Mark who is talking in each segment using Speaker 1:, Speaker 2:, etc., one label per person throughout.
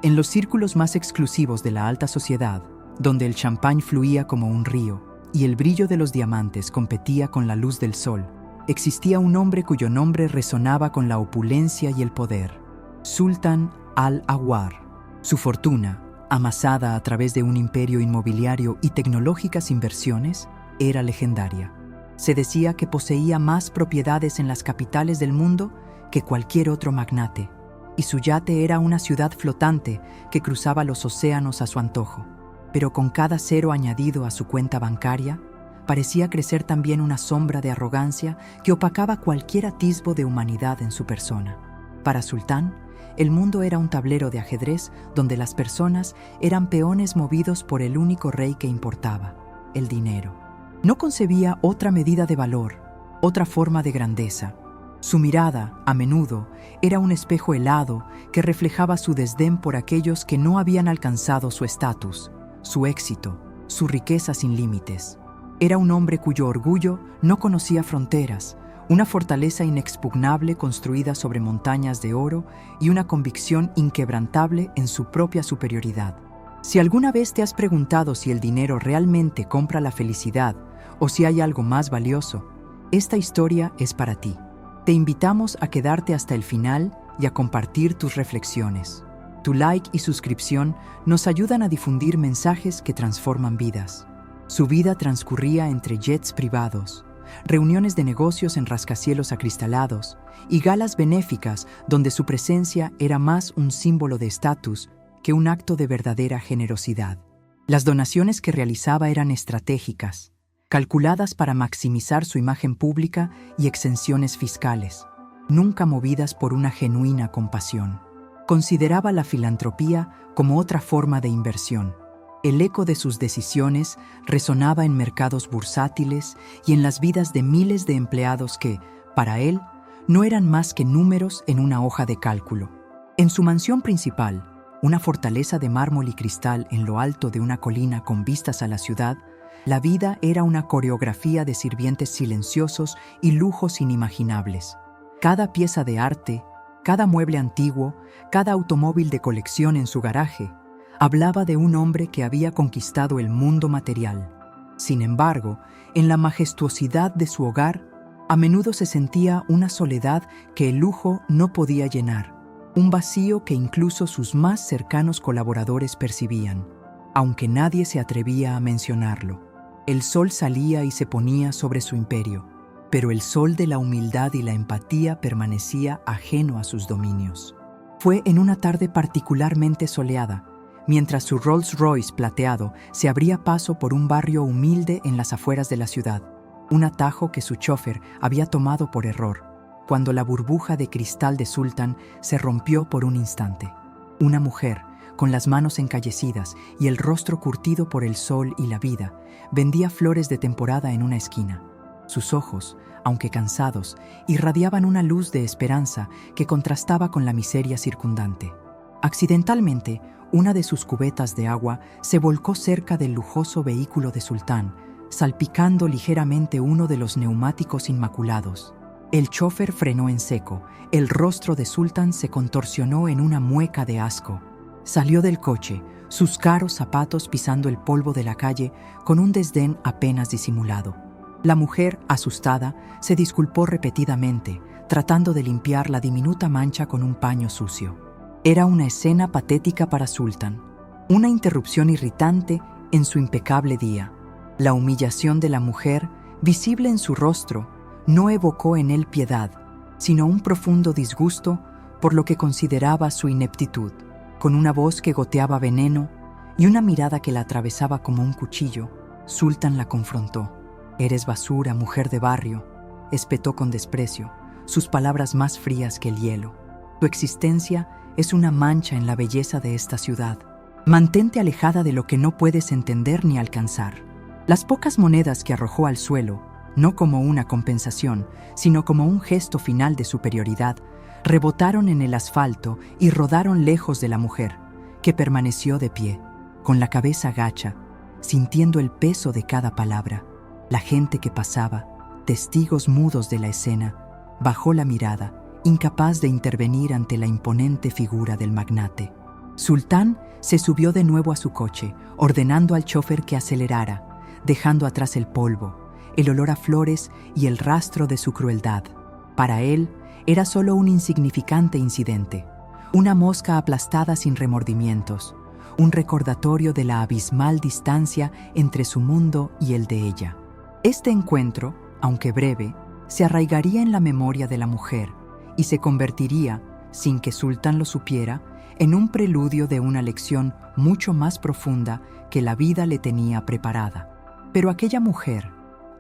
Speaker 1: En los círculos más exclusivos de la alta sociedad, donde el champán fluía como un río y el brillo de los diamantes competía con la luz del sol, existía un hombre cuyo nombre resonaba con la opulencia y el poder: Sultan al-Awar. Su fortuna, amasada a través de un imperio inmobiliario y tecnológicas inversiones, era legendaria. Se decía que poseía más propiedades en las capitales del mundo que cualquier otro magnate, y su yate era una ciudad flotante que cruzaba los océanos a su antojo. Pero con cada cero añadido a su cuenta bancaria, parecía crecer también una sombra de arrogancia que opacaba cualquier atisbo de humanidad en su persona. Para Sultán, el mundo era un tablero de ajedrez donde las personas eran peones movidos por el único rey que importaba: el dinero. No concebía otra medida de valor, otra forma de grandeza. Su mirada, a menudo, era un espejo helado que reflejaba su desdén por aquellos que no habían alcanzado su estatus, su éxito, su riqueza sin límites. Era un hombre cuyo orgullo no conocía fronteras, una fortaleza inexpugnable construida sobre montañas de oro y una convicción inquebrantable en su propia superioridad. Si alguna vez te has preguntado si el dinero realmente compra la felicidad o si hay algo más valioso, esta historia es para ti. Te invitamos a quedarte hasta el final y a compartir tus reflexiones. Tu like y suscripción nos ayudan a difundir mensajes que transforman vidas. Su vida transcurría entre jets privados, reuniones de negocios en rascacielos acristalados y galas benéficas donde su presencia era más un símbolo de estatus que un acto de verdadera generosidad. Las donaciones que realizaba eran estratégicas, calculadas para maximizar su imagen pública y exenciones fiscales, nunca movidas por una genuina compasión. Consideraba la filantropía como otra forma de inversión. El eco de sus decisiones resonaba en mercados bursátiles y en las vidas de miles de empleados que, para él, no eran más que números en una hoja de cálculo. En su mansión principal, una fortaleza de mármol y cristal en lo alto de una colina con vistas a la ciudad, la vida era una coreografía de sirvientes silenciosos y lujos inimaginables. Cada pieza de arte, cada mueble antiguo, cada automóvil de colección en su garaje, hablaba de un hombre que había conquistado el mundo material. Sin embargo, en la majestuosidad de su hogar, a menudo se sentía una soledad que el lujo no podía llenar, un vacío que incluso sus más cercanos colaboradores percibían, aunque nadie se atrevía a mencionarlo. El sol salía y se ponía sobre su imperio, pero el sol de la humildad y la empatía permanecía ajeno a sus dominios. Fue en una tarde particularmente soleada, mientras su Rolls Royce plateado se abría paso por un barrio humilde en las afueras de la ciudad, un atajo que su chofer había tomado por error, cuando la burbuja de cristal de Sultan se rompió por un instante. Una mujer, con las manos encallecidas y el rostro curtido por el sol y la vida, vendía flores de temporada en una esquina. Sus ojos, aunque cansados, irradiaban una luz de esperanza que contrastaba con la miseria circundante. Accidentalmente, una de sus cubetas de agua se volcó cerca del lujoso vehículo de Sultán, salpicando ligeramente uno de los neumáticos inmaculados. El chofer frenó en seco. El rostro de Sultán se contorsionó en una mueca de asco. Salió del coche, sus caros zapatos pisando el polvo de la calle con un desdén apenas disimulado. La mujer, asustada, se disculpó repetidamente, tratando de limpiar la diminuta mancha con un paño sucio. Era una escena patética para Sultán, una interrupción irritante en su impecable día. La humillación de la mujer, visible en su rostro, no evocó en él piedad, sino un profundo disgusto por lo que consideraba su ineptitud. Con una voz que goteaba veneno y una mirada que la atravesaba como un cuchillo, Sultán la confrontó. «Eres basura, mujer de barrio», espetó con desprecio, sus palabras más frías que el hielo. «Tu existencia es una mancha en la belleza de esta ciudad. Mantente alejada de lo que no puedes entender ni alcanzar». Las pocas monedas que arrojó al suelo, no como una compensación, sino como un gesto final de superioridad, rebotaron en el asfalto y rodaron lejos de la mujer, que permaneció de pie, con la cabeza gacha, sintiendo el peso de cada palabra. La gente que pasaba, testigos mudos de la escena, bajó la mirada, incapaz de intervenir ante la imponente figura del magnate. Sultán se subió de nuevo a su coche, ordenando al chofer que acelerara, dejando atrás el polvo, el olor a flores y el rastro de su crueldad. Para él, era solo un insignificante incidente, una mosca aplastada sin remordimientos, un recordatorio de la abismal distancia entre su mundo y el de ella. Este encuentro, aunque breve, se arraigaría en la memoria de la mujer y se convertiría, sin que Sultán lo supiera, en un preludio de una lección mucho más profunda que la vida le tenía preparada. Pero aquella mujer,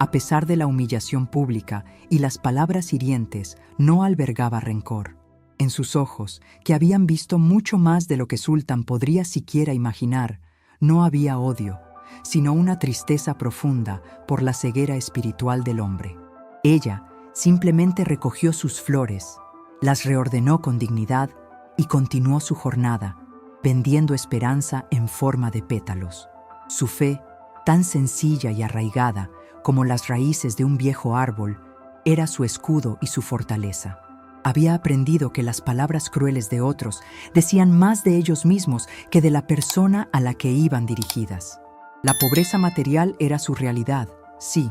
Speaker 1: a pesar de la humillación pública y las palabras hirientes, no albergaba rencor. En sus ojos, que habían visto mucho más de lo que Sultán podría siquiera imaginar, no había odio, sino una tristeza profunda por la ceguera espiritual del hombre. Ella simplemente recogió sus flores, las reordenó con dignidad y continuó su jornada, vendiendo esperanza en forma de pétalos. Su fe, tan sencilla y arraigada como las raíces de un viejo árbol, era su escudo y su fortaleza. Había aprendido que las palabras crueles de otros decían más de ellos mismos que de la persona a la que iban dirigidas. La pobreza material era su realidad, sí,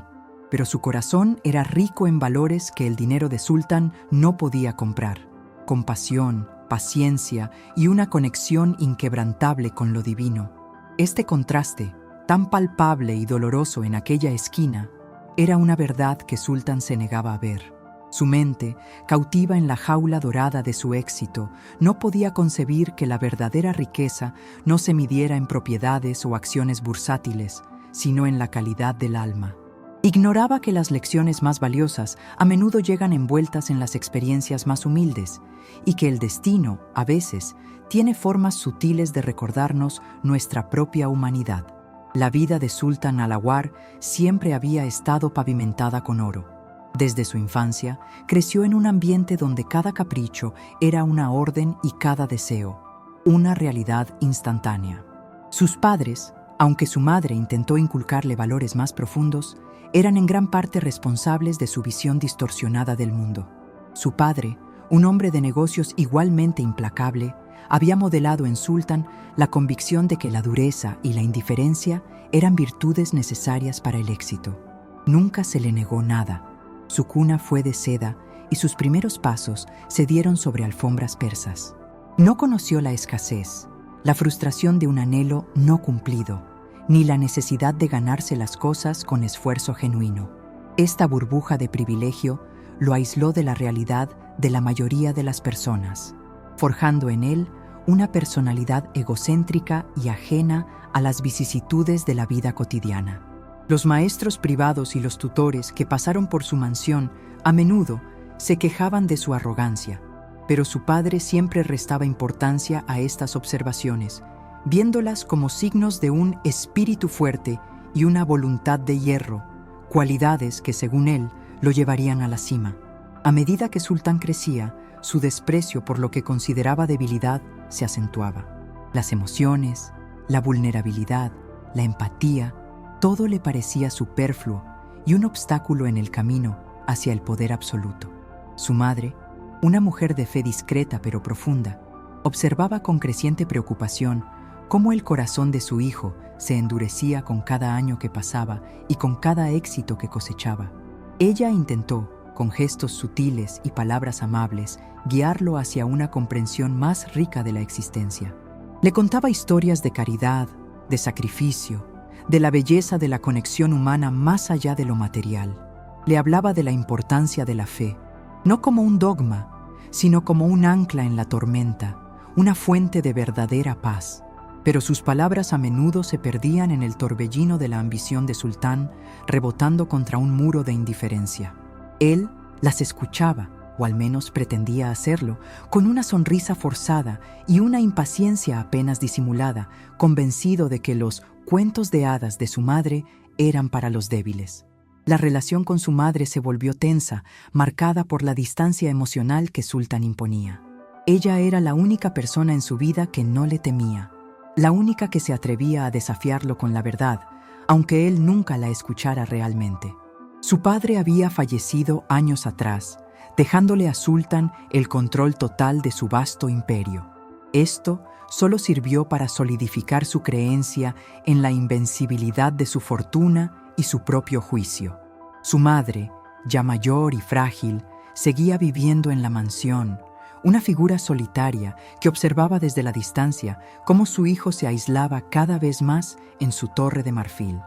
Speaker 1: pero su corazón era rico en valores que el dinero de Sultán no podía comprar: compasión, paciencia y una conexión inquebrantable con lo divino. Este contraste, tan palpable y doloroso en aquella esquina, era una verdad que Sultán se negaba a ver. Su mente, cautiva en la jaula dorada de su éxito, no podía concebir que la verdadera riqueza no se midiera en propiedades o acciones bursátiles, sino en la calidad del alma. Ignoraba que las lecciones más valiosas a menudo llegan envueltas en las experiencias más humildes y que el destino, a veces, tiene formas sutiles de recordarnos nuestra propia humanidad. La vida de Sultán Alawar siempre había estado pavimentada con oro. Desde su infancia, creció en un ambiente donde cada capricho era una orden y cada deseo una realidad instantánea. Sus padres, aunque su madre intentó inculcarle valores más profundos, eran en gran parte responsables de su visión distorsionada del mundo. Su padre, un hombre de negocios igualmente implacable, había modelado en Sultán la convicción de que la dureza y la indiferencia eran virtudes necesarias para el éxito. Nunca se le negó nada. Su cuna fue de seda y sus primeros pasos se dieron sobre alfombras persas. No conoció la escasez, la frustración de un anhelo no cumplido, ni la necesidad de ganarse las cosas con esfuerzo genuino. Esta burbuja de privilegio lo aisló de la realidad de la mayoría de las personas, forjando en él una personalidad egocéntrica y ajena a las vicisitudes de la vida cotidiana. Los maestros privados y los tutores que pasaron por su mansión a menudo se quejaban de su arrogancia, pero su padre siempre restaba importancia a estas observaciones, viéndolas como signos de un espíritu fuerte y una voluntad de hierro, cualidades que, según él, lo llevarían a la cima. A medida que Sultán crecía, su desprecio por lo que consideraba debilidad se acentuaba. Las emociones, la vulnerabilidad, la empatía, todo le parecía superfluo y un obstáculo en el camino hacia el poder absoluto. Su madre, una mujer de fe discreta pero profunda, observaba con creciente preocupación cómo el corazón de su hijo se endurecía con cada año que pasaba y con cada éxito que cosechaba. Ella intentó, con gestos sutiles y palabras amables, guiarlo hacia una comprensión más rica de la existencia. Le contaba historias de caridad, de sacrificio, de la belleza de la conexión humana más allá de lo material. Le hablaba de la importancia de la fe, no como un dogma, sino como un ancla en la tormenta, una fuente de verdadera paz. Pero sus palabras a menudo se perdían en el torbellino de la ambición de Sultán, rebotando contra un muro de indiferencia. Él las escuchaba, o al menos pretendía hacerlo, con una sonrisa forzada y una impaciencia apenas disimulada, convencido de que los cuentos de hadas de su madre eran para los débiles. La relación con su madre se volvió tensa, marcada por la distancia emocional que Sultán imponía. Ella era la única persona en su vida que no le temía, la única que se atrevía a desafiarlo con la verdad, aunque él nunca la escuchara realmente. Su padre había fallecido años atrás, dejándole a Sultán el control total de su vasto imperio. Esto solo sirvió para solidificar su creencia en la invencibilidad de su fortuna y su propio juicio. Su madre, ya mayor y frágil, seguía viviendo en la mansión, una figura solitaria que observaba desde la distancia cómo su hijo se aislaba cada vez más en su torre de marfil.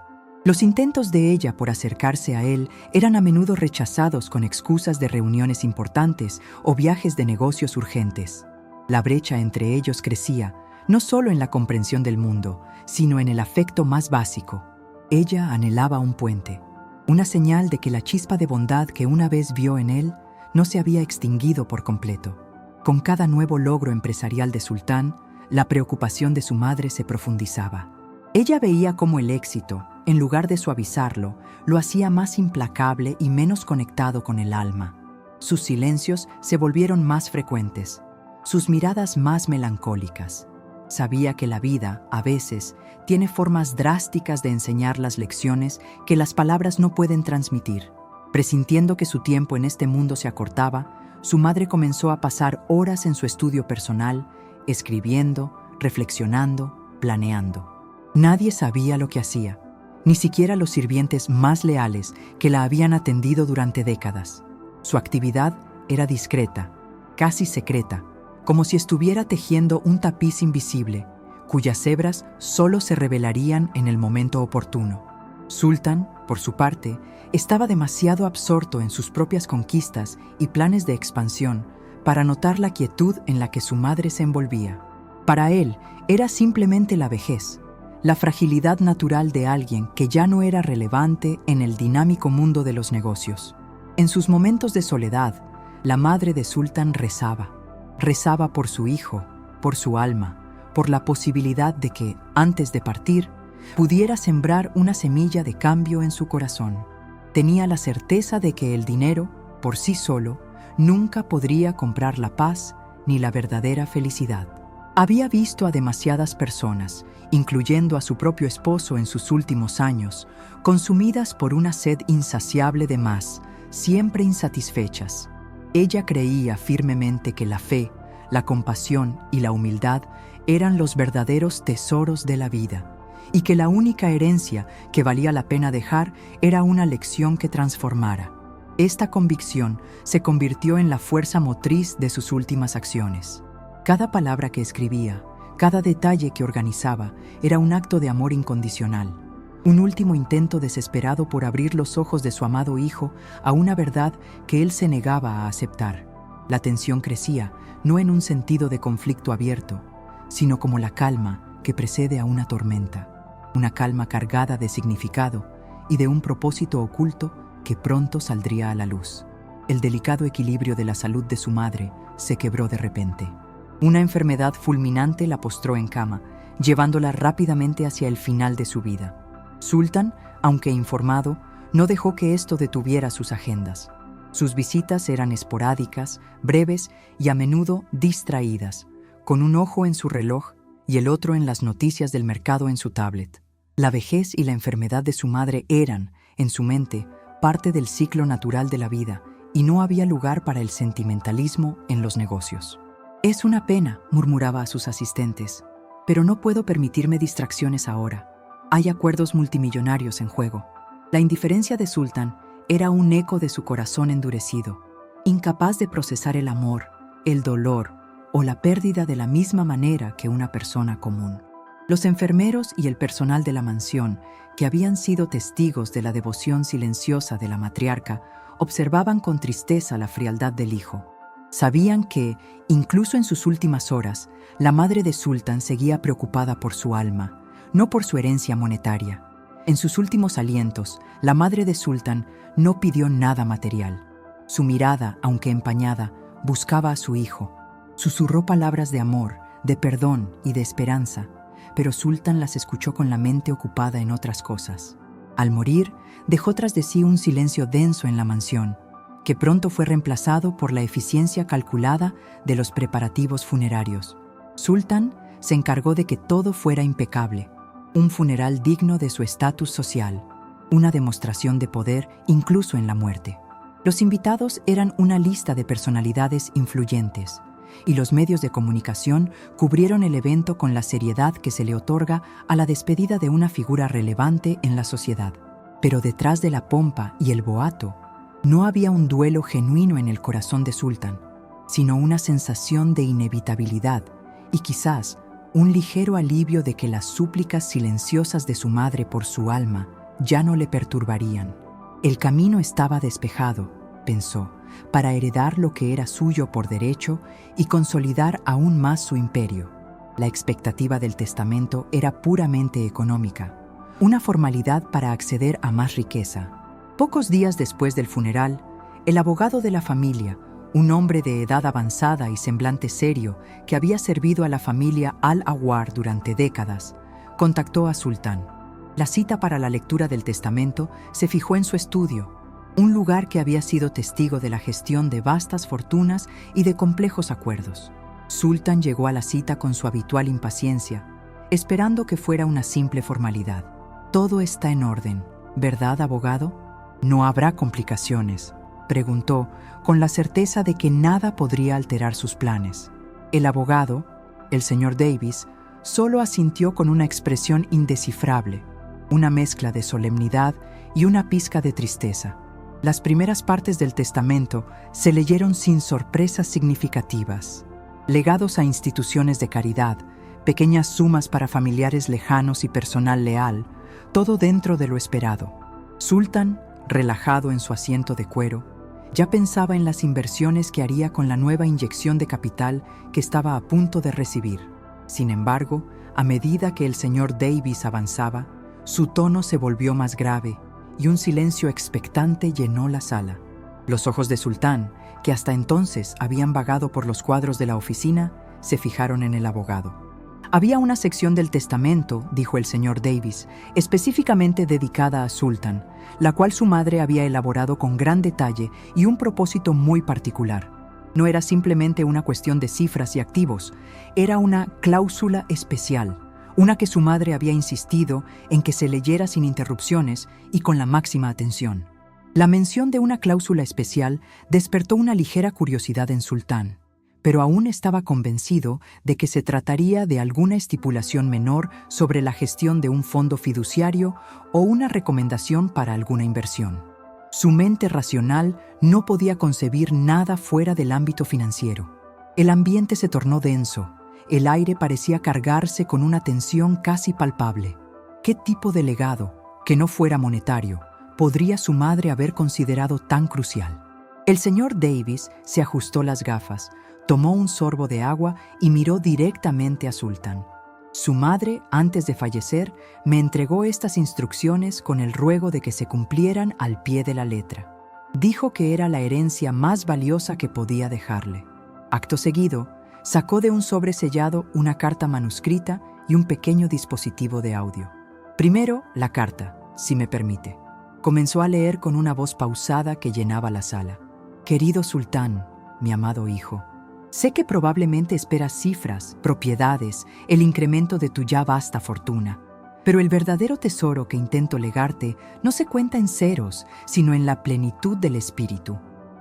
Speaker 1: Los intentos de ella por acercarse a él eran a menudo rechazados con excusas de reuniones importantes o viajes de negocios urgentes. La brecha entre ellos crecía, no solo en la comprensión del mundo, sino en el afecto más básico. Ella anhelaba un puente, una señal de que la chispa de bondad que una vez vio en él no se había extinguido por completo. Con cada nuevo logro empresarial de Sultán, la preocupación de su madre se profundizaba. Ella veía cómo el éxito, en lugar de suavizarlo, lo hacía más implacable y menos conectado con el alma. Sus silencios se volvieron más frecuentes, sus miradas más melancólicas. Sabía que la vida, a veces, tiene formas drásticas de enseñar las lecciones que las palabras no pueden transmitir. Presintiendo que su tiempo en este mundo se acortaba, su madre comenzó a pasar horas en su estudio personal, escribiendo, reflexionando, planeando. Nadie sabía lo que hacía, ni siquiera los sirvientes más leales que la habían atendido durante décadas. Su actividad era discreta, casi secreta, como si estuviera tejiendo un tapiz invisible, cuyas hebras solo se revelarían en el momento oportuno. Sultán, por su parte, estaba demasiado absorto en sus propias conquistas y planes de expansión para notar la quietud en la que su madre se envolvía. Para él, era simplemente la vejez, la fragilidad natural de alguien que ya no era relevante en el dinámico mundo de los negocios. En sus momentos de soledad, la madre de Sultán rezaba por su hijo, por su alma, por la posibilidad de que, antes de partir, pudiera sembrar una semilla de cambio en su corazón. Tenía la certeza de que el dinero, por sí solo, nunca podría comprar la paz ni la verdadera felicidad. Había visto a demasiadas personas, incluyendo a su propio esposo en sus últimos años, consumidas por una sed insaciable de más, siempre insatisfechas. Ella creía firmemente que la fe, la compasión y la humildad eran los verdaderos tesoros de la vida, y que la única herencia que valía la pena dejar era una lección que transformara. Esta convicción se convirtió en la fuerza motriz de sus últimas acciones. Cada palabra que escribía, cada detalle que organizaba, era un acto de amor incondicional, un último intento desesperado por abrir los ojos de su amado hijo a una verdad que él se negaba a aceptar. La tensión crecía, no en un sentido de conflicto abierto, sino como la calma que precede a una tormenta. Una calma cargada de significado y de un propósito oculto que pronto saldría a la luz. El delicado equilibrio de la salud de su madre se quebró de repente. Una enfermedad fulminante la postró en cama, llevándola rápidamente hacia el final de su vida. Sultán, aunque informado, no dejó que esto detuviera sus agendas. Sus visitas eran esporádicas, breves y a menudo distraídas, con un ojo en su reloj y el otro en las noticias del mercado en su tablet. La vejez y la enfermedad de su madre eran, en su mente, parte del ciclo natural de la vida y no había lugar para el sentimentalismo en los negocios. «Es una pena», murmuraba a sus asistentes, «pero no puedo permitirme distracciones ahora. Hay acuerdos multimillonarios en juego». La indiferencia de Sultán era un eco de su corazón endurecido, incapaz de procesar el amor, el dolor o la pérdida de la misma manera que una persona común. Los enfermeros y el personal de la mansión, que habían sido testigos de la devoción silenciosa de la matriarca, observaban con tristeza la frialdad del hijo. Sabían que, incluso en sus últimas horas, la madre de Sultán seguía preocupada por su alma, no por su herencia monetaria. En sus últimos alientos, la madre de Sultán no pidió nada material. Su mirada, aunque empañada, buscaba a su hijo. Susurró palabras de amor, de perdón y de esperanza, pero Sultán las escuchó con la mente ocupada en otras cosas. Al morir, dejó tras de sí un silencio denso en la mansión, que pronto fue reemplazado por la eficiencia calculada de los preparativos funerarios. Sultán se encargó de que todo fuera impecable, un funeral digno de su estatus social, una demostración de poder incluso en la muerte. Los invitados eran una lista de personalidades influyentes, y los medios de comunicación cubrieron el evento con la seriedad que se le otorga a la despedida de una figura relevante en la sociedad. Pero detrás de la pompa y el boato, no había un duelo genuino en el corazón de Sultan, sino una sensación de inevitabilidad y quizás un ligero alivio de que las súplicas silenciosas de su madre por su alma ya no le perturbarían. El camino estaba despejado, pensó, para heredar lo que era suyo por derecho y consolidar aún más su imperio. La expectativa del testamento era puramente económica, una formalidad para acceder a más riqueza. Pocos días después del funeral, el abogado de la familia, un hombre de edad avanzada y semblante serio que había servido a la familia Al-Awar durante décadas, contactó a Sultán. La cita para la lectura del testamento se fijó en su estudio, un lugar que había sido testigo de la gestión de vastas fortunas y de complejos acuerdos. Sultán llegó a la cita con su habitual impaciencia, esperando que fuera una simple formalidad. «Todo está en orden, ¿verdad, abogado? ¿No habrá complicaciones?», preguntó, con la certeza de que nada podría alterar sus planes. El abogado, el señor Davis, solo asintió con una expresión indescifrable, una mezcla de solemnidad y una pizca de tristeza. Las primeras partes del testamento se leyeron sin sorpresas significativas. Legados a instituciones de caridad, pequeñas sumas para familiares lejanos y personal leal, todo dentro de lo esperado. Sultán, relajado en su asiento de cuero, ya pensaba en las inversiones que haría con la nueva inyección de capital que estaba a punto de recibir. Sin embargo, a medida que el señor Davis avanzaba, su tono se volvió más grave y un silencio expectante llenó la sala. Los ojos de Sultán, que hasta entonces habían vagado por los cuadros de la oficina, se fijaron en el abogado. Había una sección del testamento, dijo el señor Davis, específicamente dedicada a Sultán, la cual su madre había elaborado con gran detalle y un propósito muy particular. No era simplemente una cuestión de cifras y activos, era una cláusula especial, una que su madre había insistido en que se leyera sin interrupciones y con la máxima atención. La mención de una cláusula especial despertó una ligera curiosidad en Sultán, pero aún estaba convencido de que se trataría de alguna estipulación menor sobre la gestión de un fondo fiduciario o una recomendación para alguna inversión. Su mente racional no podía concebir nada fuera del ámbito financiero. El ambiente se tornó denso, el aire parecía cargarse con una tensión casi palpable. ¿Qué tipo de legado, que no fuera monetario, podría su madre haber considerado tan crucial? El señor Davis se ajustó las gafas, tomó un sorbo de agua y miró directamente a Sultán. Su madre, antes de fallecer, me entregó estas instrucciones con el ruego de que se cumplieran al pie de la letra. Dijo que era la herencia más valiosa que podía dejarle. Acto seguido, sacó de un sobre sellado una carta manuscrita y un pequeño dispositivo de audio. Primero, la carta, si me permite. Comenzó a leer con una voz pausada que llenaba la sala. «Querido Sultán, mi amado hijo, sé que probablemente esperas cifras, propiedades, el incremento de tu ya vasta fortuna, pero el verdadero tesoro que intento legarte no se cuenta en ceros, sino en la plenitud del espíritu.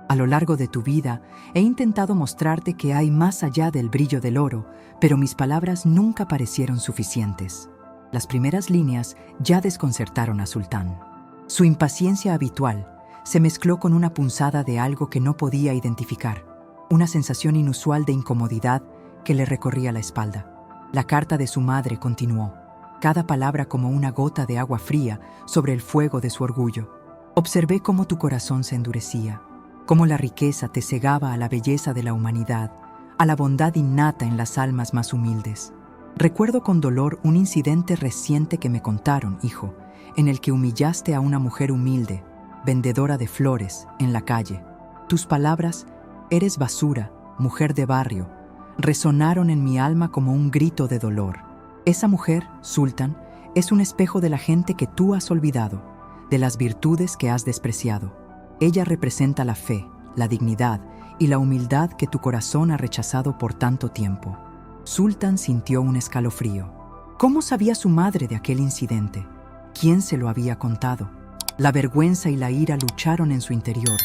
Speaker 1: A lo largo de tu vida he intentado mostrarte que hay más allá del brillo del oro, pero mis palabras nunca parecieron suficientes». Las primeras líneas ya desconcertaron a Sultán. Su impaciencia habitual se mezcló con una punzada de algo que no podía identificar, una sensación inusual de incomodidad que le recorría la espalda. La carta de su madre continuó, cada palabra como una gota de agua fría sobre el fuego de su orgullo. Observé cómo tu corazón se endurecía, cómo la riqueza te cegaba a la belleza de la humanidad, a la bondad innata en las almas más humildes. Recuerdo con dolor un incidente reciente que me contaron, hijo, en el que humillaste a una mujer humilde, vendedora de flores, en la calle. Tus palabras, «eres basura, mujer de barrio», resonaron en mi alma como un grito de dolor. Esa mujer, Sultán, es un espejo de la gente que tú has olvidado, de las virtudes que has despreciado. Ella representa la fe, la dignidad y la humildad que tu corazón ha rechazado por tanto tiempo. Sultán sintió un escalofrío. ¿Cómo sabía su madre de aquel incidente? ¿Quién se lo había contado? La vergüenza y la ira lucharon en su interior,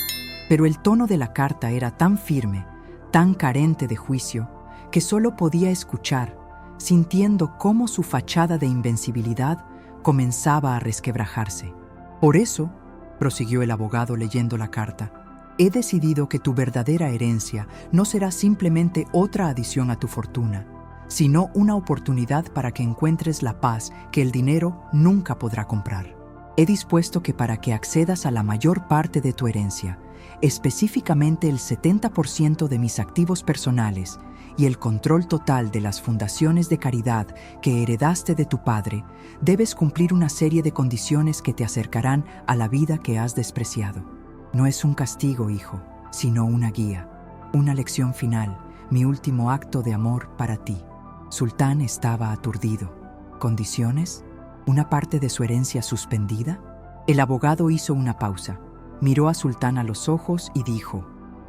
Speaker 1: pero el tono de la carta era tan firme, tan carente de juicio que solo podía escuchar, sintiendo cómo su fachada de invencibilidad comenzaba a resquebrajarse. Por eso, prosiguió el abogado leyendo la carta, he decidido que tu verdadera herencia no será simplemente otra adición a tu fortuna, sino una oportunidad para que encuentres la paz que el dinero nunca podrá comprar. He dispuesto que para que accedas a la mayor parte de tu herencia, específicamente el 70% de mis activos personales y el control total de las fundaciones de caridad que heredaste de tu padre, debes cumplir una serie de condiciones que te acercarán a la vida que has despreciado. No es un castigo, hijo, sino una guía, una lección final, mi último acto de amor para ti. Sultán estaba aturdido. ¿Condiciones? ¿Una parte de su herencia suspendida? El abogado hizo una pausa, miró a Sultán a los ojos y dijo,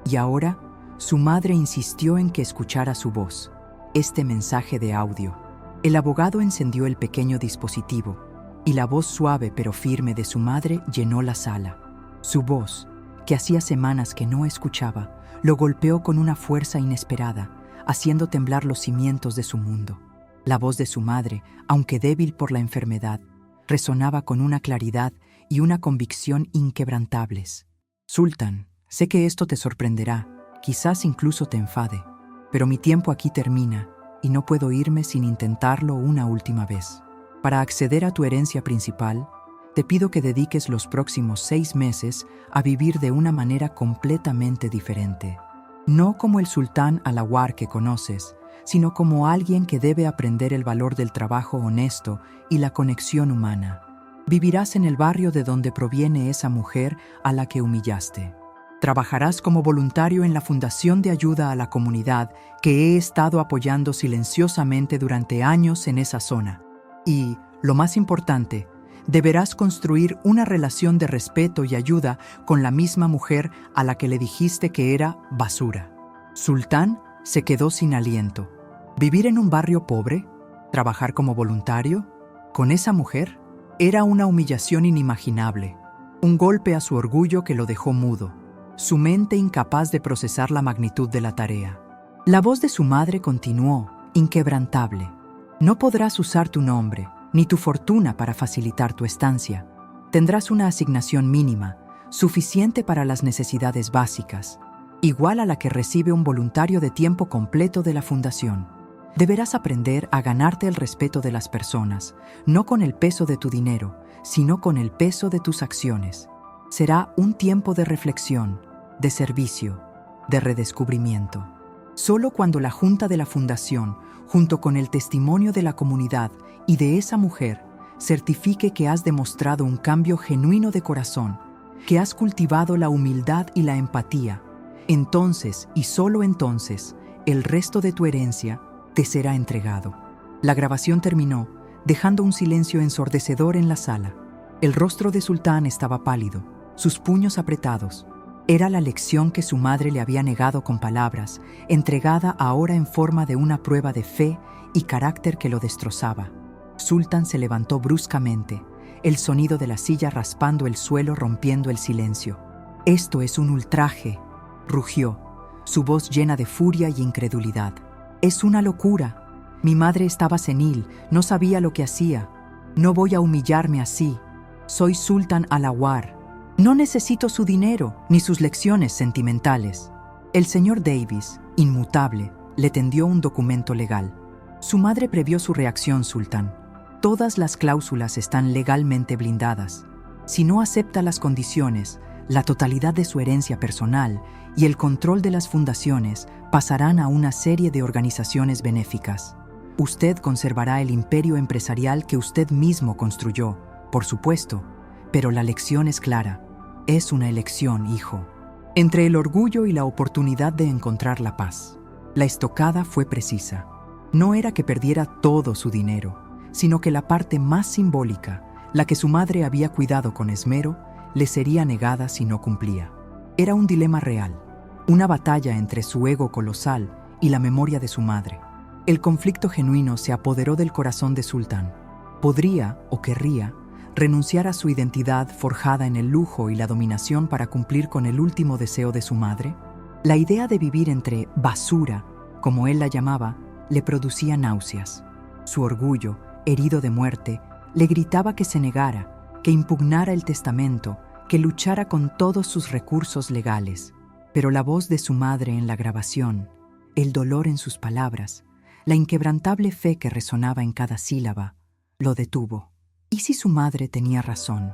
Speaker 1: y ahora, su madre insistió en que escuchara su voz, este mensaje de audio. El abogado encendió el pequeño dispositivo, y la voz suave pero firme de su madre llenó la sala. Su voz, que hacía semanas que no escuchaba, lo golpeó con una fuerza inesperada, haciendo temblar los cimientos de su mundo. La voz de su madre, aunque débil por la enfermedad, resonaba con una claridad y una convicción inquebrantables. Sultán, sé que esto te sorprenderá, quizás incluso te enfade, pero mi tiempo aquí termina y no puedo irme sin intentarlo una última vez. Para acceder a tu herencia principal, te pido que dediques los próximos 6 meses a vivir de una manera completamente diferente. No como el sultán Alawar que conoces, sino como alguien que debe aprender el valor del trabajo honesto y la conexión humana. Vivirás en el barrio de donde proviene esa mujer a la que humillaste. Trabajarás como voluntario en la Fundación de Ayuda a la Comunidad que he estado apoyando silenciosamente durante años en esa zona. Y, lo más importante, deberás construir una relación de respeto y ayuda con la misma mujer a la que le dijiste que era basura. Sultán se quedó sin aliento. ¿Vivir en un barrio pobre? ¿Trabajar como voluntario? ¿Con esa mujer? Era una humillación inimaginable, un golpe a su orgullo que lo dejó mudo, su mente incapaz de procesar la magnitud de la tarea. La voz de su madre continuó, inquebrantable. No podrás usar tu nombre, ni tu fortuna para facilitar tu estancia. Tendrás una asignación mínima, suficiente para las necesidades básicas, igual a la que recibe un voluntario de tiempo completo de la fundación. Deberás aprender a ganarte el respeto de las personas, no con el peso de tu dinero, sino con el peso de tus acciones. Será un tiempo de reflexión, de servicio, de redescubrimiento. Solo cuando la Junta de la Fundación, junto con el testimonio de la comunidad y de esa mujer, certifique que has demostrado un cambio genuino de corazón, que has cultivado la humildad y la empatía, entonces y solo entonces, el resto de tu herencia te será entregado. La grabación terminó, dejando un silencio ensordecedor en la sala. El rostro de Sultán estaba pálido, sus puños apretados. Era la lección que su madre le había negado con palabras, entregada ahora en forma de una prueba de fe y carácter que lo destrozaba. Sultán se levantó bruscamente, el sonido de la silla raspando el suelo rompiendo el silencio. «Esto es un ultraje», rugió, su voz llena de furia y incredulidad. «Es una locura. Mi madre estaba senil, no sabía lo que hacía. No voy a humillarme así. Soy Sultán Alawar. No necesito su dinero ni sus lecciones sentimentales». El señor Davis, inmutable, le tendió un documento legal. Su madre previó su reacción, Sultán. Todas las cláusulas están legalmente blindadas. Si no acepta las condiciones, la totalidad de su herencia personal y el control de las fundaciones pasarán a una serie de organizaciones benéficas. Usted conservará el imperio empresarial que usted mismo construyó, por supuesto, pero la lección es clara. Es una elección, hijo. Entre el orgullo y la oportunidad de encontrar la paz. La estocada fue precisa. No era que perdiera todo su dinero, sino que la parte más simbólica, la que su madre había cuidado con esmero, le sería negada si no cumplía. Era un dilema real, una batalla entre su ego colosal y la memoria de su madre. El conflicto genuino se apoderó del corazón de Sultán. ¿Podría o querría renunciar a su identidad forjada en el lujo y la dominación para cumplir con el último deseo de su madre? La idea de vivir entre basura, como él la llamaba, le producía náuseas. Su orgullo, herido de muerte, le gritaba que se negara, que impugnara el testamento, que luchara con todos sus recursos legales. Pero la voz de su madre en la grabación, el dolor en sus palabras, la inquebrantable fe que resonaba en cada sílaba, lo detuvo. ¿Y si su madre tenía razón?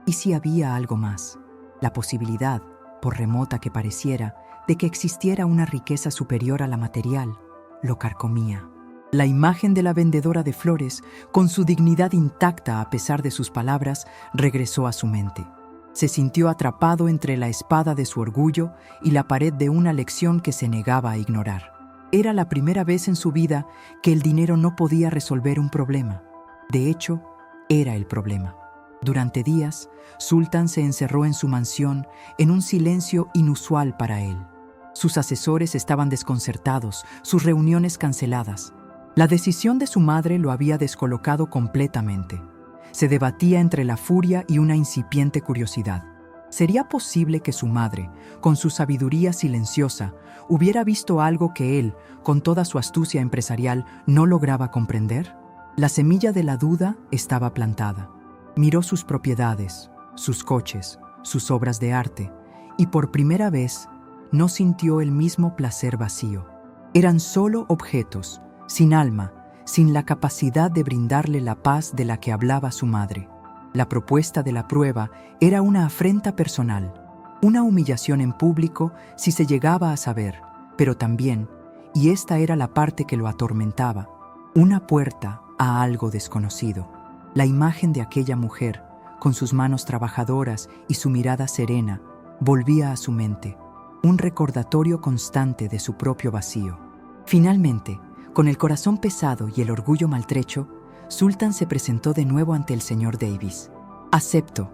Speaker 1: ¿Y si había algo más? La posibilidad, por remota que pareciera, de que existiera una riqueza superior a la material, lo carcomía. La imagen de la vendedora de flores, con su dignidad intacta a pesar de sus palabras, regresó a su mente. Se sintió atrapado entre la espada de su orgullo y la pared de una lección que se negaba a ignorar. Era la primera vez en su vida que el dinero no podía resolver un problema. De hecho, era el problema. Durante días, Sultan se encerró en su mansión en un silencio inusual para él. Sus asesores estaban desconcertados, sus reuniones canceladas. La decisión de su madre lo había descolocado completamente. Se debatía entre la furia y una incipiente curiosidad. ¿Sería posible que su madre, con su sabiduría silenciosa, hubiera visto algo que él, con toda su astucia empresarial, no lograba comprender? La semilla de la duda estaba plantada. Miró sus propiedades, sus coches, sus obras de arte, y por primera vez no sintió el mismo placer vacío. Eran solo objetos, sin alma, sin la capacidad de brindarle la paz de la que hablaba su madre. La propuesta de la prueba era una afrenta personal, una humillación en público si se llegaba a saber, pero también, y esta era la parte que lo atormentaba, una puerta a algo desconocido. La imagen de aquella mujer, con sus manos trabajadoras y su mirada serena, volvía a su mente, un recordatorio constante de su propio vacío. Finalmente, con el corazón pesado y el orgullo maltrecho, Sultan se presentó de nuevo ante el señor Davis. «Acepto»,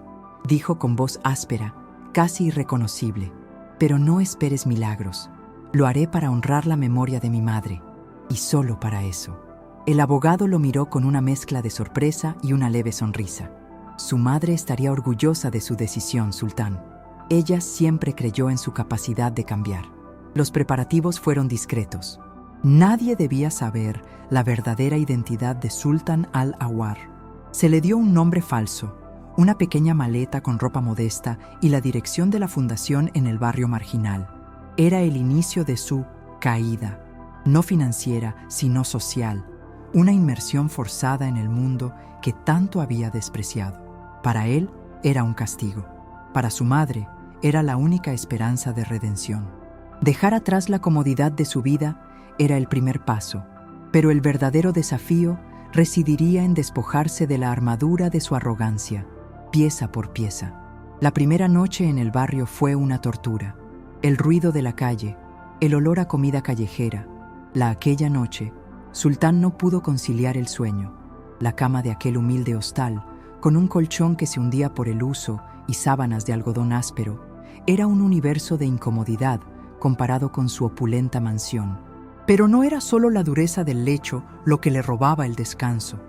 Speaker 1: dijo con voz áspera, casi irreconocible, «pero no esperes milagros. Lo haré para honrar la memoria de mi madre, y solo para eso». El abogado lo miró con una mezcla de sorpresa y una leve sonrisa. Su madre estaría orgullosa de su decisión, Sultán. Ella siempre creyó en su capacidad de cambiar. Los preparativos fueron discretos. Nadie debía saber la verdadera identidad de Sultan al-Awar. Se le dio un nombre falso, una pequeña maleta con ropa modesta y la dirección de la fundación en el barrio marginal. Era el inicio de su caída, no financiera, sino social, una inmersión forzada en el mundo que tanto había despreciado. Para él era un castigo. Para su madre era la única esperanza de redención. Dejar atrás la comodidad de su vida era el primer paso, pero el verdadero desafío residiría en despojarse de la armadura de su arrogancia, pieza por pieza. La primera noche en el barrio fue una tortura. El ruido de la calle, el olor a comida callejera. Aquella noche, Sultán no pudo conciliar el sueño. La cama de aquel humilde hostal, con un colchón que se hundía por el uso y sábanas de algodón áspero, era un universo de incomodidad comparado con su opulenta mansión. Pero no era solo la dureza del lecho lo que le robaba el descanso.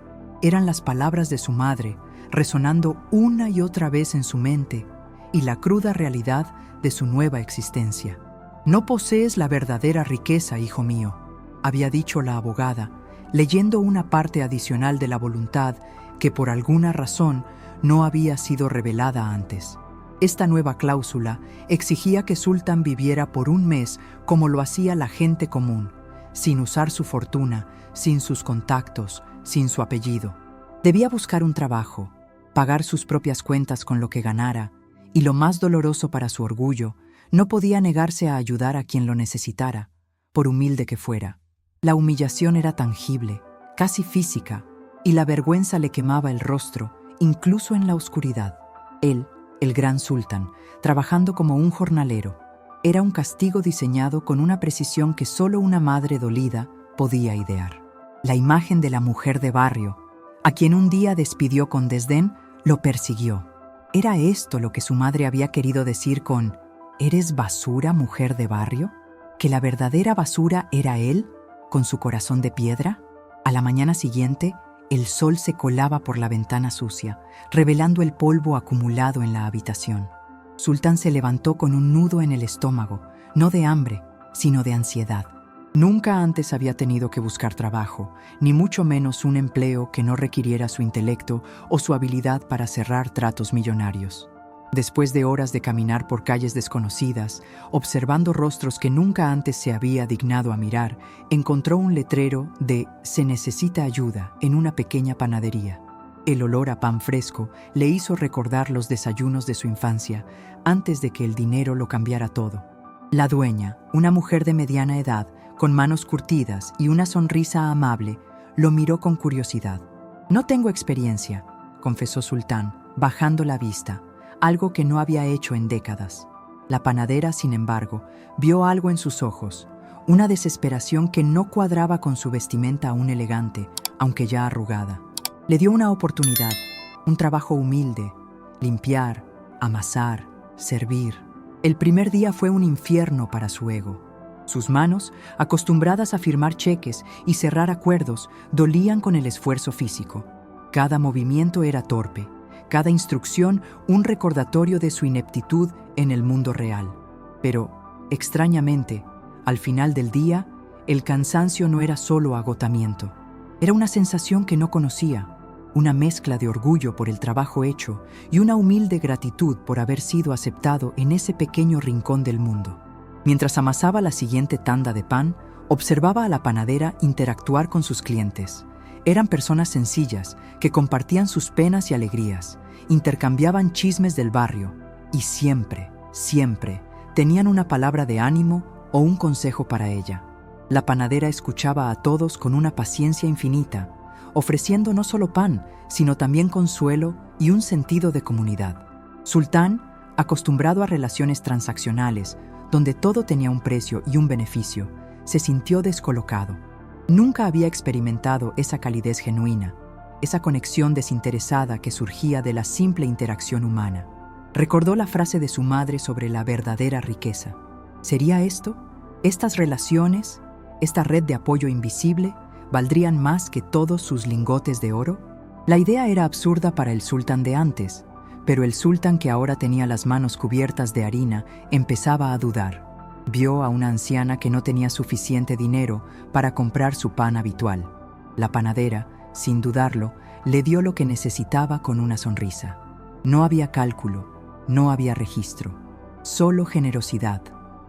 Speaker 1: Eran las palabras de su madre, resonando una y otra vez en su mente, y la cruda realidad de su nueva existencia. «No posees la verdadera riqueza, hijo mío», había dicho la abogada, leyendo una parte adicional de la voluntad que por alguna razón no había sido revelada antes. Esta nueva cláusula exigía que Sultan viviera por un mes como lo hacía la gente común, sin usar su fortuna, sin sus contactos, sin su apellido. Debía buscar un trabajo, pagar sus propias cuentas con lo que ganara, y lo más doloroso para su orgullo, no podía negarse a ayudar a quien lo necesitara, por humilde que fuera. La humillación era tangible, casi física, y la vergüenza le quemaba el rostro, incluso en la oscuridad. Él, el gran sultán, trabajando como un jornalero, era un castigo diseñado con una precisión que solo una madre dolida podía idear. La imagen de la mujer de barrio, a quien un día despidió con desdén, lo persiguió. ¿Era esto lo que su madre había querido decir con «¿Eres basura, mujer de barrio?» ¿Que la verdadera basura era él, con su corazón de piedra? A la mañana siguiente, el sol se colaba por la ventana sucia, revelando el polvo acumulado en la habitación. Sultán se levantó con un nudo en el estómago, no de hambre, sino de ansiedad. Nunca antes había tenido que buscar trabajo, ni mucho menos un empleo que no requiriera su intelecto o su habilidad para cerrar tratos millonarios. Después de horas de caminar por calles desconocidas, observando rostros que nunca antes se había dignado a mirar, encontró un letrero de «Se necesita ayuda» en una pequeña panadería. El olor a pan fresco le hizo recordar los desayunos de su infancia, antes de que el dinero lo cambiara todo. La dueña, una mujer de mediana edad, con manos curtidas y una sonrisa amable, lo miró con curiosidad. «No tengo experiencia», confesó Sultán, bajando la vista, algo que no había hecho en décadas. La panadera, sin embargo, vio algo en sus ojos, una desesperación que no cuadraba con su vestimenta aún elegante, aunque ya arrugada. Le dio una oportunidad, un trabajo humilde: limpiar, amasar, servir. El primer día fue un infierno para su ego. Sus manos, acostumbradas a firmar cheques y cerrar acuerdos, dolían con el esfuerzo físico. Cada movimiento era torpe, cada instrucción un recordatorio de su ineptitud en el mundo real. Pero, extrañamente, al final del día, el cansancio no era solo agotamiento. Era una sensación que no conocía, una mezcla de orgullo por el trabajo hecho y una humilde gratitud por haber sido aceptado en ese pequeño rincón del mundo. Mientras amasaba la siguiente tanda de pan, observaba a la panadera interactuar con sus clientes. Eran personas sencillas que compartían sus penas y alegrías, intercambiaban chismes del barrio y siempre tenían una palabra de ánimo o un consejo para ella. La panadera escuchaba a todos con una paciencia infinita, ofreciendo no solo pan, sino también consuelo y un sentido de comunidad. Sultán, acostumbrado a relaciones transaccionales, donde todo tenía un precio y un beneficio, se sintió descolocado. Nunca había experimentado esa calidez genuina, esa conexión desinteresada que surgía de la simple interacción humana. Recordó la frase de su madre sobre la verdadera riqueza. ¿Sería esto? ¿Estas relaciones? ¿Esta red de apoyo invisible? ¿Valdrían más que todos sus lingotes de oro? La idea era absurda para el sultán de antes, pero el sultán, que ahora tenía las manos cubiertas de harina, empezaba a dudar. Vio a una anciana que no tenía suficiente dinero para comprar su pan habitual. La panadera, sin dudarlo, le dio lo que necesitaba con una sonrisa. No había cálculo, no había registro, solo generosidad.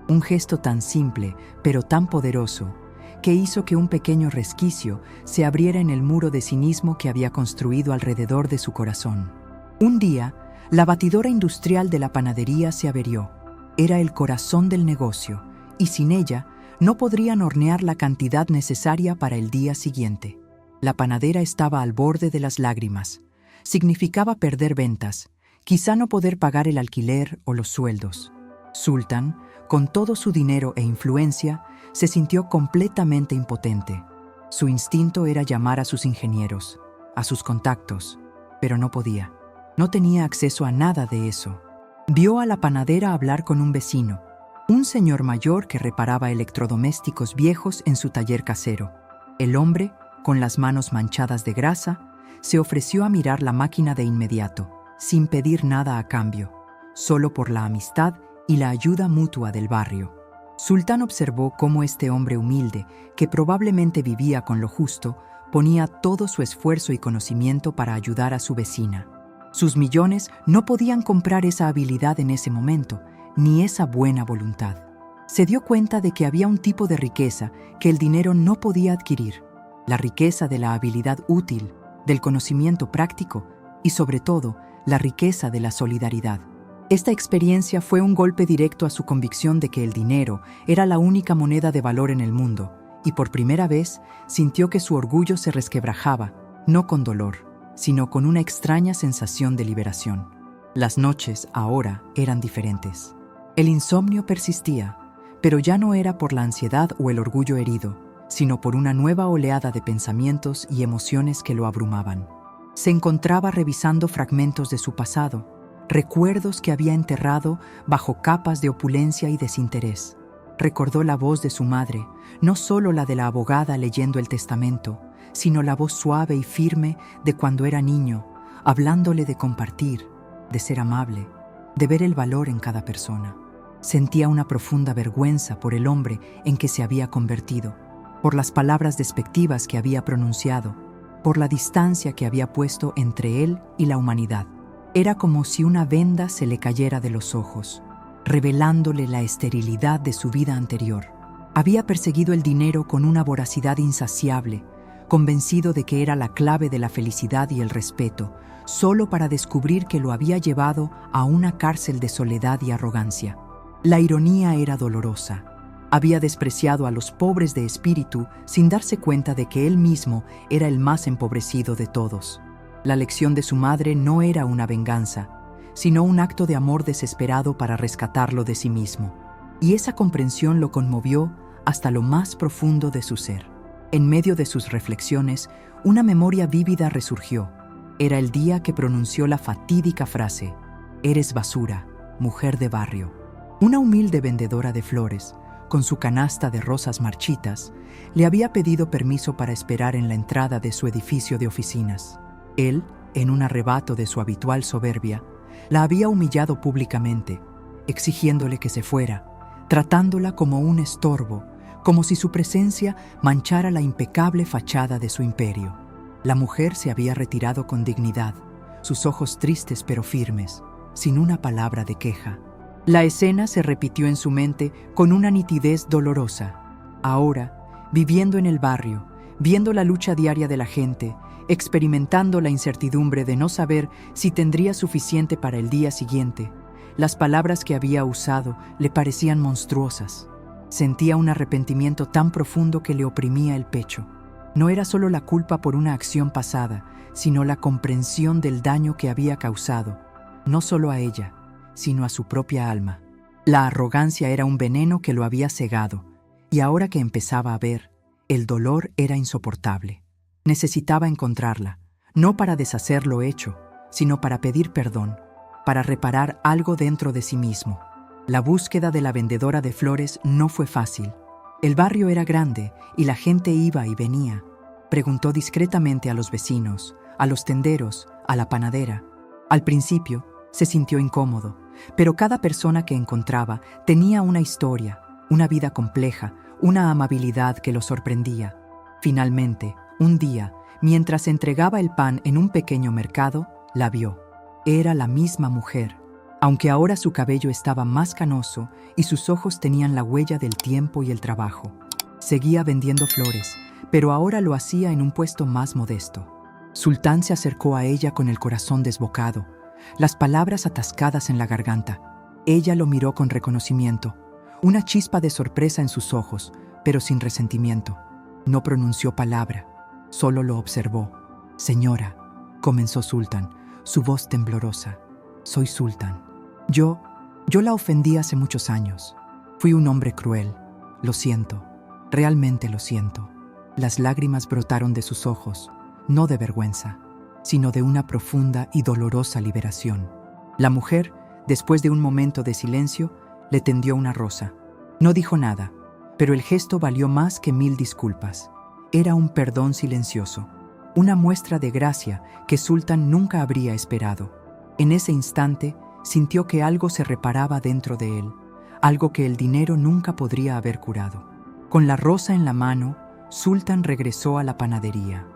Speaker 1: Un gesto tan simple, pero tan poderoso, que hizo que un pequeño resquicio se abriera en el muro de cinismo que había construido alrededor de su corazón. Un día, la batidora industrial de la panadería se averió. Era el corazón del negocio, y sin ella no podrían hornear la cantidad necesaria para el día siguiente. La panadera estaba al borde de las lágrimas. Significaba perder ventas, quizá no poder pagar el alquiler o los sueldos. Sultán, con todo su dinero e influencia, se sintió completamente impotente. Su instinto era llamar a sus ingenieros, a sus contactos, pero no podía. No tenía acceso a nada de eso. Vio a la panadera hablar con un vecino, un señor mayor que reparaba electrodomésticos viejos en su taller casero. El hombre, con las manos manchadas de grasa, se ofreció a mirar la máquina de inmediato, sin pedir nada a cambio, solo por la amistad y la ayuda mutua del barrio. Sultán observó cómo este hombre humilde, que probablemente vivía con lo justo, ponía todo su esfuerzo y conocimiento para ayudar a su vecina. Sus millones no podían comprar esa habilidad en ese momento, ni esa buena voluntad. Se dio cuenta de que había un tipo de riqueza que el dinero no podía adquirir: la riqueza de la habilidad útil, del conocimiento práctico y, sobre todo, la riqueza de la solidaridad. Esta experiencia fue un golpe directo a su convicción de que el dinero era la única moneda de valor en el mundo, y por primera vez sintió que su orgullo se resquebrajaba, no con dolor, sino con una extraña sensación de liberación. Las noches ahora eran diferentes. El insomnio persistía, pero ya no era por la ansiedad o el orgullo herido, sino por una nueva oleada de pensamientos y emociones que lo abrumaban. Se encontraba revisando fragmentos de su pasado, recuerdos que había enterrado bajo capas de opulencia y desinterés. Recordó la voz de su madre, no solo la de la abogada leyendo el testamento, sino la voz suave y firme de cuando era niño, hablándole de compartir, de ser amable, de ver el valor en cada persona. Sentía una profunda vergüenza por el hombre en que se había convertido, por las palabras despectivas que había pronunciado, por la distancia que había puesto entre él y la humanidad. Era como si una venda se le cayera de los ojos, revelándole la esterilidad de su vida anterior. Había perseguido el dinero con una voracidad insaciable, convencido de que era la clave de la felicidad y el respeto, solo para descubrir que lo había llevado a una cárcel de soledad y arrogancia. La ironía era dolorosa. Había despreciado a los pobres de espíritu sin darse cuenta de que él mismo era el más empobrecido de todos. La lección de su madre no era una venganza, sino un acto de amor desesperado para rescatarlo de sí mismo. Y esa comprensión lo conmovió hasta lo más profundo de su ser. En medio de sus reflexiones, una memoria vívida resurgió. Era el día que pronunció la fatídica frase: «Eres basura, mujer de barrio». Una humilde vendedora de flores, con su canasta de rosas marchitas, le había pedido permiso para esperar en la entrada de su edificio de oficinas. Él, en un arrebato de su habitual soberbia, la había humillado públicamente, exigiéndole que se fuera, tratándola como un estorbo, como si su presencia manchara la impecable fachada de su imperio. La mujer se había retirado con dignidad, sus ojos tristes pero firmes, sin una palabra de queja. La escena se repitió en su mente con una nitidez dolorosa. Ahora, viviendo en el barrio, viendo la lucha diaria de la gente, experimentando la incertidumbre de no saber si tendría suficiente para el día siguiente, las palabras que había usado le parecían monstruosas. Sentía un arrepentimiento tan profundo que le oprimía el pecho. No era solo la culpa por una acción pasada, sino la comprensión del daño que había causado, no solo a ella, sino a su propia alma. La arrogancia era un veneno que lo había cegado, y ahora que empezaba a ver, el dolor era insoportable. Necesitaba encontrarla, no para deshacer lo hecho, sino para pedir perdón, para reparar algo dentro de sí mismo. La búsqueda de la vendedora de flores no fue fácil. El barrio era grande y la gente iba y venía. Preguntó discretamente a los vecinos, a los tenderos, a la panadera. Al principio, se sintió incómodo, pero cada persona que encontraba tenía una historia, una vida compleja, una amabilidad que lo sorprendía. Finalmente, un día, mientras entregaba el pan en un pequeño mercado, la vio. Era la misma mujer, aunque ahora su cabello estaba más canoso y sus ojos tenían la huella del tiempo y el trabajo. Seguía vendiendo flores, pero ahora lo hacía en un puesto más modesto. Sultán se acercó a ella con el corazón desbocado, las palabras atascadas en la garganta. Ella lo miró con reconocimiento, una chispa de sorpresa en sus ojos, pero sin resentimiento. No pronunció palabra, solo lo observó. «Señora», comenzó Sultán, su voz temblorosa. «Soy Sultán. Yo la ofendí hace muchos años. Fui un hombre cruel. Lo siento. Realmente lo siento». Las lágrimas brotaron de sus ojos, no de vergüenza, sino de una profunda y dolorosa liberación. La mujer, después de un momento de silencio, le tendió una rosa. No dijo nada, pero el gesto valió más que 1000 disculpas. Era un perdón silencioso, una muestra de gracia que Sultán nunca habría esperado. En ese instante, sintió que algo se reparaba dentro de él, algo que el dinero nunca podría haber curado. Con la rosa en la mano, Sultán regresó a la panadería.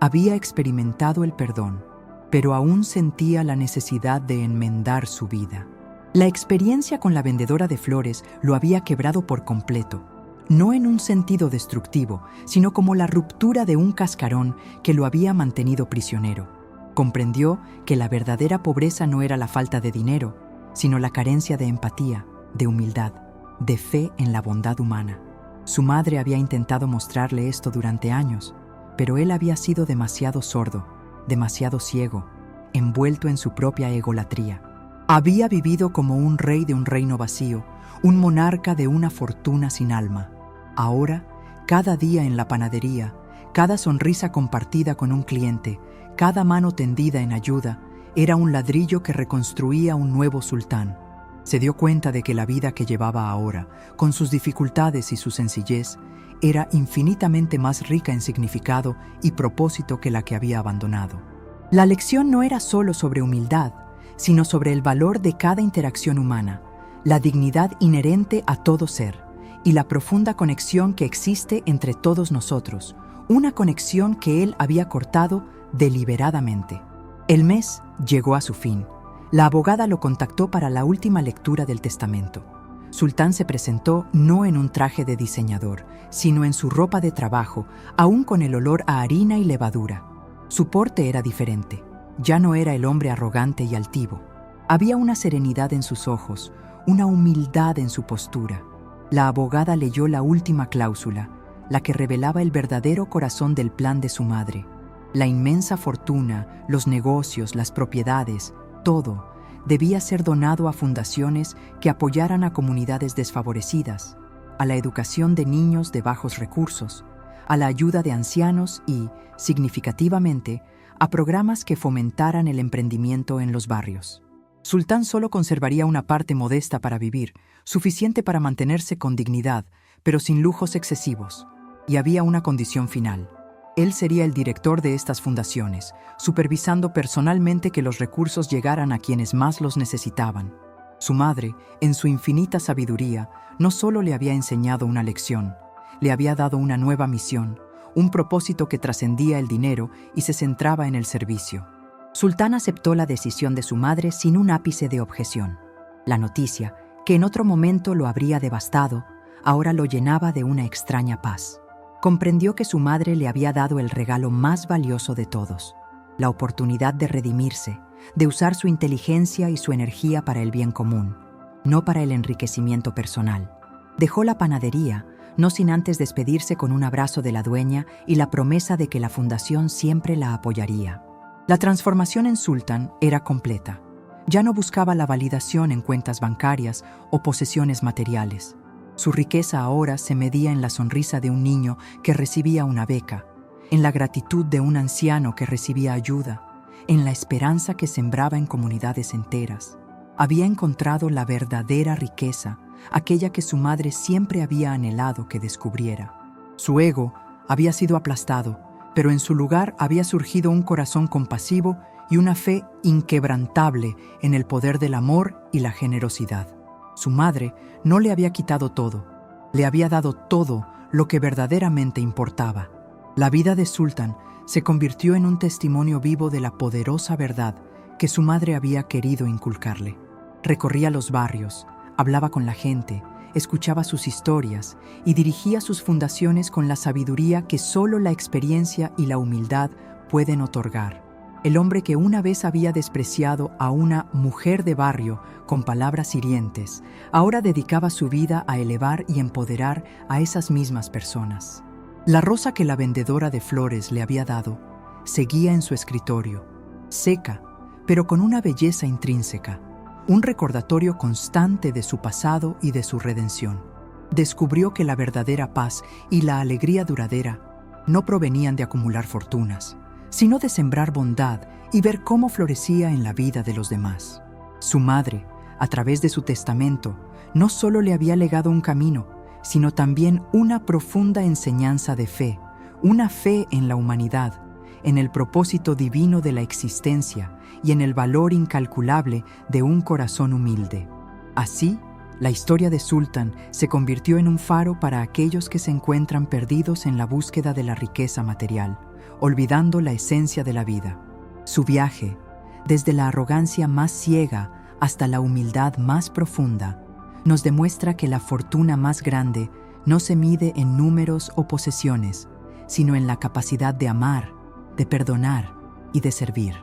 Speaker 1: Había experimentado el perdón, pero aún sentía la necesidad de enmendar su vida. La experiencia con la vendedora de flores lo había quebrado por completo, no en un sentido destructivo, sino como la ruptura de un cascarón que lo había mantenido prisionero. Comprendió que la verdadera pobreza no era la falta de dinero, sino la carencia de empatía, de humildad, de fe en la bondad humana. Su madre había intentado mostrarle esto durante años, pero él había sido demasiado sordo, demasiado ciego, envuelto en su propia egolatría. Había vivido como un rey de un reino vacío, un monarca de una fortuna sin alma. Ahora, cada día en la panadería, cada sonrisa compartida con un cliente, cada mano tendida en ayuda, era un ladrillo que reconstruía un nuevo sultán. Se dio cuenta de que la vida que llevaba ahora, con sus dificultades y su sencillez, era infinitamente más rica en significado y propósito que la que había abandonado. La lección no era solo sobre humildad, sino sobre el valor de cada interacción humana, la dignidad inherente a todo ser y la profunda conexión que existe entre todos nosotros, una conexión que él había cortado deliberadamente. El mes llegó a su fin. La abogada lo contactó para la última lectura del testamento. Sultán se presentó no en un traje de diseñador, sino en su ropa de trabajo, aún con el olor a harina y levadura. Su porte era diferente. Ya no era el hombre arrogante y altivo. Había una serenidad en sus ojos, una humildad en su postura. La abogada leyó la última cláusula, la que revelaba el verdadero corazón del plan de su madre. La inmensa fortuna, los negocios, las propiedades, todo debía ser donado a fundaciones que apoyaran a comunidades desfavorecidas, a la educación de niños de bajos recursos, a la ayuda de ancianos y, significativamente, a programas que fomentaran el emprendimiento en los barrios. Sultán solo conservaría una parte modesta para vivir, suficiente para mantenerse con dignidad, pero sin lujos excesivos. Y había una condición final. Él sería el director de estas fundaciones, supervisando personalmente que los recursos llegaran a quienes más los necesitaban. Su madre, en su infinita sabiduría, no solo le había enseñado una lección, le había dado una nueva misión, un propósito que trascendía el dinero y se centraba en el servicio. Sultán aceptó la decisión de su madre sin un ápice de objeción. La noticia, que en otro momento lo habría devastado, ahora lo llenaba de una extraña paz. Comprendió que su madre le había dado el regalo más valioso de todos, la oportunidad de redimirse, de usar su inteligencia y su energía para el bien común, no para el enriquecimiento personal. Dejó la panadería, no sin antes despedirse con un abrazo de la dueña y la promesa de que la fundación siempre la apoyaría. La transformación en Sultán era completa. Ya no buscaba la validación en cuentas bancarias o posesiones materiales. Su riqueza ahora se medía en la sonrisa de un niño que recibía una beca, en la gratitud de un anciano que recibía ayuda, en la esperanza que sembraba en comunidades enteras. Había encontrado la verdadera riqueza, aquella que su madre siempre había anhelado que descubriera. Su ego había sido aplastado, pero en su lugar había surgido un corazón compasivo y una fe inquebrantable en el poder del amor y la generosidad. Su madre no le había quitado todo, le había dado todo lo que verdaderamente importaba. La vida de Sultán se convirtió en un testimonio vivo de la poderosa verdad que su madre había querido inculcarle. Recorría los barrios, hablaba con la gente, escuchaba sus historias y dirigía sus fundaciones con la sabiduría que solo la experiencia y la humildad pueden otorgar. El hombre que una vez había despreciado a una mujer de barrio con palabras hirientes, ahora dedicaba su vida a elevar y empoderar a esas mismas personas. La rosa que la vendedora de flores le había dado seguía en su escritorio, seca, pero con una belleza intrínseca, un recordatorio constante de su pasado y de su redención. Descubrió que la verdadera paz y la alegría duradera no provenían de acumular fortunas, sino de sembrar bondad y ver cómo florecía en la vida de los demás. Su madre, a través de su testamento, no solo le había legado un camino, sino también una profunda enseñanza de fe, una fe en la humanidad, en el propósito divino de la existencia y en el valor incalculable de un corazón humilde. Así, la historia de Sultán se convirtió en un faro para aquellos que se encuentran perdidos en la búsqueda de la riqueza material, olvidando la esencia de la vida. Su viaje, desde la arrogancia más ciega hasta la humildad más profunda, nos demuestra que la fortuna más grande no se mide en números o posesiones, sino en la capacidad de amar, de perdonar y de servir.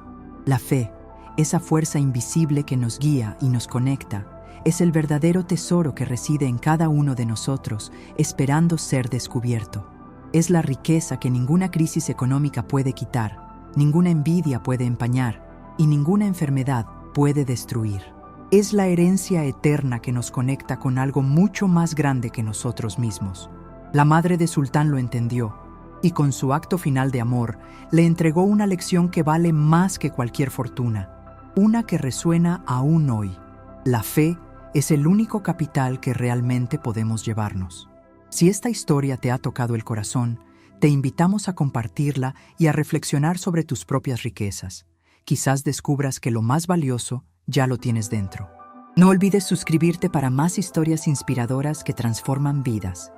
Speaker 1: La fe, esa fuerza invisible que nos guía y nos conecta, es el verdadero tesoro que reside en cada uno de nosotros, esperando ser descubierto. Es la riqueza que ninguna crisis económica puede quitar, ninguna envidia puede empañar y ninguna enfermedad puede destruir. Es la herencia eterna que nos conecta con algo mucho más grande que nosotros mismos. La madre de Sultán lo entendió y con su acto final de amor le entregó una lección que vale más que cualquier fortuna, una que resuena aún hoy. La fe es el único capital que realmente podemos llevarnos. Si esta historia te ha tocado el corazón, te invitamos a compartirla y a reflexionar sobre tus propias riquezas. Quizás descubras que lo más valioso ya lo tienes dentro. No olvides suscribirte para más historias inspiradoras que transforman vidas.